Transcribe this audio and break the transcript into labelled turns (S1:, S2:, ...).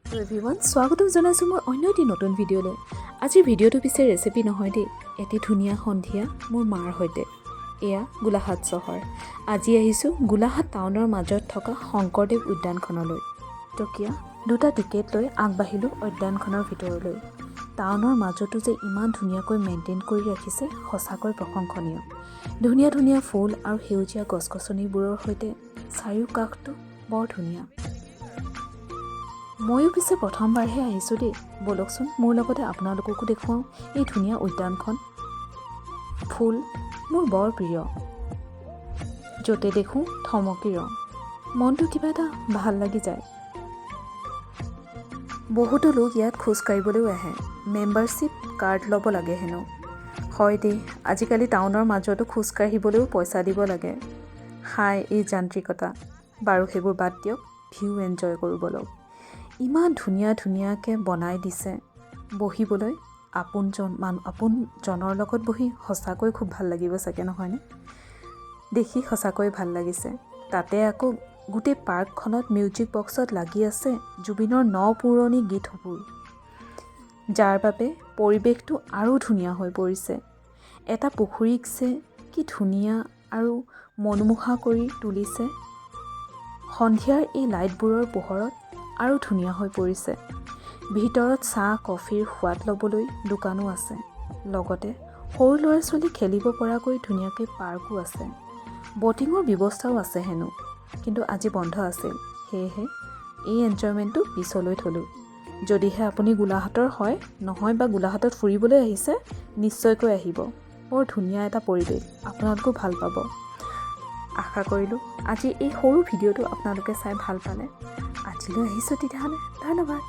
S1: Everyone স্বাগতম জনাইছোঁ মোৰ অন্য এটি নতুন ভিডিঅ'লৈ। আজিৰ ভিডিঅ'টো পিছে ৰেচিপি নহয় দেই, এটি ধুনীয়া সন্ধিয়া মোৰ মাৰ সৈতে। এয়া গোলাঘাট চহৰ। আজি আহিছোঁ গোলাঘাট টাউনৰ মাজত থকা শংকৰদেৱ উদ্যানখনলৈ। টকীয়া দুটা টিকেট লৈ আগবাঢ়িলোঁ উদ্যানখনৰ ভিতৰলৈ। টাউনৰ মাজতো যে ইমান ধুনীয়াকৈ মেইনটেইন কৰি ৰাখিছে সঁচাকৈ প্ৰশংসনীয়। ধুনীয়া ধুনীয়া ফুল আৰু সেউজীয়া গছ গছনিবোৰৰ সৈতে চাৰিওকাষটো বৰ ধুনীয়া। ময়ো পিছে প্ৰথমবাৰহে আহিছোঁ দেই। ব'লকচোন মোৰ লগতে আপোনালোককো দেখুৱাওঁ এই ধুনীয়া উদ্যানখন। ফুল মোৰ বৰ প্ৰিয়, য'তে দেখোঁ থমকি ৰওঁ, মনটো কিবা এটা ভাল লাগি যায়। বহুতো লোক ইয়াত খোজকাঢ়িবলৈও আহে, মেম্বাৰশ্বিপ কাৰ্ড ল'ব লাগে হেনো। হয় দেই, আজিকালি টাউনৰ মাজতো খোজকাঢ়িবলৈও পইচা দিব লাগে। হাই এই যান্ত্ৰিকতা। বাৰু সেইবোৰ বাদ দিয়ক, ভিউ এনজয় কৰোঁ ব'লক। ইমান ধুনীয়া ধুনীয়াকৈ বনাই দিছে বহিবলৈ। আপোনজনৰ লগত বহি সঁচাকৈ খুব ভাল লাগিব চাগে, নহয়নে? দেখি সঁচাকৈ ভাল লাগিছে। তাতে আকৌ গোটেই পাৰ্কখনত মিউজিক বক্সত লাগি আছে জুবিনৰ পুৰণি গীতবোৰ, যাৰ বাবে পৰিৱেশটো আৰু ধুনীয়া হৈ পৰিছে। এটা পুখুৰীক যে কি ধুনীয়া আৰু মনোমোহা কৰি তুলিছে। সন্ধিয়াৰ এই লাইটবোৰৰ পোহৰত আৰু ধুনীয়া হৈ পৰিছে। ভিতৰত চাহ কফিৰ সোৱাদ ল'বলৈ দোকানো আছে, লগতে সৰু ল'ৰা ছোৱালী খেলিব পৰাকৈ ধুনীয়াকৈ পাৰ্কো আছে। ব'টিঙৰ ব্যৱস্থাও আছে হেনো, কিন্তু আজি বন্ধ আছিল, সেয়েহে এই এনজয়মেণ্টটো পিছলৈ থ'লোঁ। যদিহে আপুনি গোলাঘাটৰ হয় নহয় বা গোলাঘাটত ফুৰিবলৈ আহিছে, নিশ্চয়কৈ আহিব। বৰ ধুনীয়া এটা পৰিৱেশ, আপোনালোকেও ভাল পাব। আশা কৰিলোঁ আজি এই সৰু ভিডিঅ'টো আপোনালোকে চাই ভাল পালে। আজিলৈ আহিছোঁ তেতিয়াহ'লে, ধন্যবাদ।